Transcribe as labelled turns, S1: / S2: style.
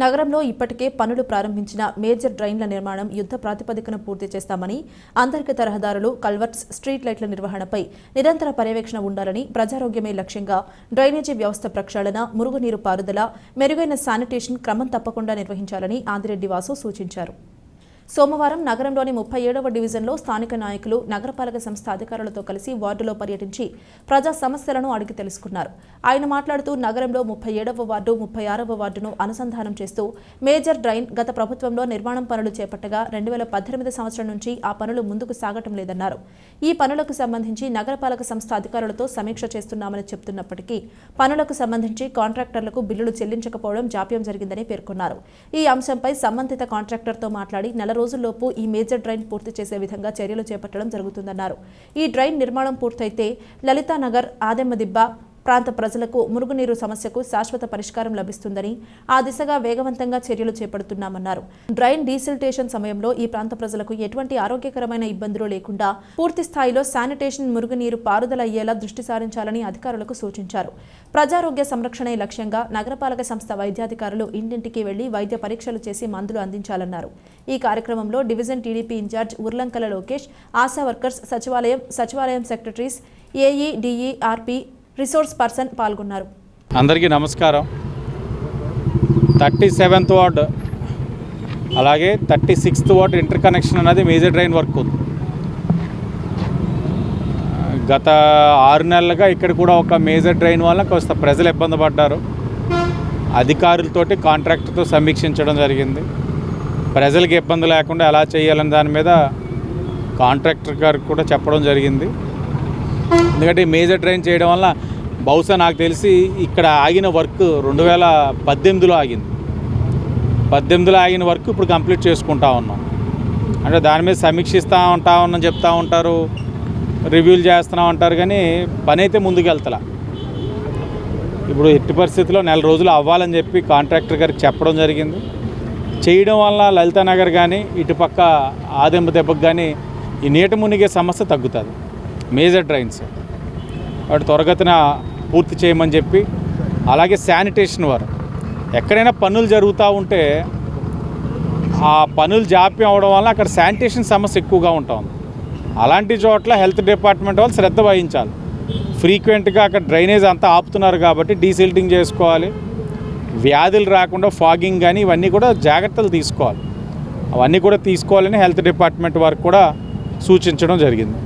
S1: నగరంలో ఇప్పటికే పనులు ప్రారంభించిన మేజర్ డ్రైన్ల నిర్మాణం యుద్ధ ప్రాతిపదికన పూర్తి చేస్తామని, అంతర్గత రహదారులు, కల్వర్ట్స్, స్ట్రీట్ లైట్ల నిర్వహణపై నిరంతర పర్యవేక్షణ ఉండాలని, ప్రజారోగ్యమే లక్ష్యంగా డ్రైనేజీ వ్యవస్థ ప్రక్షాళన, మురుగునీరు పారుదల, మెరుగైన శానిటేషన్ క్రమం తప్పకుండా నిర్వహించాలని ఆదిరెడ్డి వాసు సూచించారు. సోమవారం నగరంలోని 37వ డివిజన్లో స్థానిక నాయకులు, నగరపాలక సంస్థ అధికారులతో కలిసి వార్డులో పర్యటించి ప్రజా సమస్యలను అడిగి తెలుసుకున్నారు. ఆయన మాట్లాడుతూ నగరంలో 37వ వార్డు, 36వ వార్డును అనుసంధానం చేస్తూ మేజర్ డ్రైన్ గత ప్రభుత్వంలో నిర్మాణం పనులు చేపట్టగా 2018 సంవత్సరం నుంచి ఆ పనులు ముందుకు సాగటం లేదన్నారు. ఈ పనులకు సంబంధించి నగరపాలక సంస్థ అధికారులతో సమీక్ష చేస్తున్నామని చెప్తున్నప్పటికీ పనులకు సంబంధించి కాంట్రాక్టర్లకు బిల్లులు చెల్లించకపోవడం జాప్యం జరిగిందని పేర్కొన్నారు. ఈ అంశంపై సంబంధిత కాంట్రాక్టర్తో మాట్లాడి నెల రోజుల్లోపు ఈ మేజర్ డ్రైన్ పూర్తి చేసే విధంగా చర్యలు చేపట్టడం జరుగుతుందన్నారు. ఈ డ్రైన్ నిర్మాణం పూర్తయితే లలితానగర్, ఆదెమ్మదిబ్బ ప్రాంత ప్రజలకు మురుగునీరు సమస్యకు శాశ్వత పరిష్కారం లభిస్తుందని, ఆ దిశగా వేగవంతంగా చర్యలు చేపడుతున్నామన్నారు. డ్రైన్ డీసిల్టేషన్ సమయంలో ఈ ప్రాంత ప్రజలకు ఎటువంటి ఆరోగ్యకరమైన ఇబ్బందులు లేకుండా పూర్తి స్థాయిలో శానిటేషన్, మురుగునీరు పారుదల అయ్యేలా దృష్టి సారించాలని అధికారులకు సూచించారు. ప్రజారోగ్య సంరక్షణే లక్ష్యంగా నగరపాలక సంస్థ వైద్యాధికారులు ఇంటింటికి వెళ్లి వైద్య పరీక్షలు చేసి మందులు అందించాలన్నారు. ఈ కార్యక్రమంలో division TDP incharge Urlankala Lokesh, ASHA workers, సచివాలయం secretaries, AE, DE, RP, resource person పాల్గొన్నారు.
S2: అందరికీ నమస్కారం. 37th వార్డ్ అలాగే 36th వార్డ్ ఇంటర్ కనెక్షన్ అనేది మేజర్ డ్రైన్ వర్క్ ఉంది. గత 6 నెలలుగా ఇక్కడ కూడా ఒక మేజర్ డ్రైన్ వల్ల కొంత ప్రజలు ఇబ్బంది పడ్డారు. అధికారులతోటి, కాంట్రాక్టర్తో సమీక్షించడం జరిగింది. ప్రజలకు ఇబ్బంది లేకుండా ఎలా చేయాలని దాని మీద కాంట్రాక్టర్ గారికి కూడా చెప్పడం జరిగింది. ఎందుకంటే మేజర్ డ్రైన్ చేయడం వల్ల బహుశా నాకు తెలిసి ఇక్కడ ఆగిన వర్క్ 2018లో ఆగింది. 18లో ఆగిన వర్క్ ఇప్పుడు కంప్లీట్ చేసుకుంటా ఉన్నాం. అంటే దాని మీద సమీక్షిస్తూ ఉన్నాం, చెప్తూ ఉంటారు, రివ్యూలు చేస్తూ ఉంటారు, కానీ పని అయితే ముందుకు వెళ్తలా. ఇప్పుడు ఎట్టి పరిస్థితుల్లో నెల రోజులు అవ్వాలని చెప్పి కాంట్రాక్టర్ గారికి చెప్పడం జరిగింది. చేయడం వల్ల లలితానగర్ కానీ ఇటుపక్క ఆదెంబ దెబ్బకు కానీ ఈ నీట మునిగే సమస్య తగ్గుతుంది. మేజర్ డ్రైన్స్ వాటి త్వరగతిన పూర్తి చేయమని చెప్పి, అలాగే శానిటేషన్ వారు ఎక్కడైనా పనులు జరుగుతూ ఉంటే ఆ పనులు జాప్యం అవడం వల్ల అక్కడ శానిటేషన్ సమస్య ఎక్కువగా ఉంటుంది. అలాంటి చోట్ల హెల్త్ డిపార్ట్మెంట్ వాళ్ళు శ్రద్ధ వహించాలి. ఫ్రీక్వెంట్గా అక్కడ డ్రైనేజ్ అంతా ఆపుతున్నారు కాబట్టి డీసిల్టింగ్ చేసుకోవాలి. వ్యాధులు రాకుండా ఫాగింగ్ కానీ ఇవన్నీ కూడా జాగ్రత్తలు తీసుకోవాలి. అవన్నీ కూడా తీసుకోవాలని హెల్త్ డిపార్ట్మెంట్ వారికి కూడా సూచించడం జరిగింది.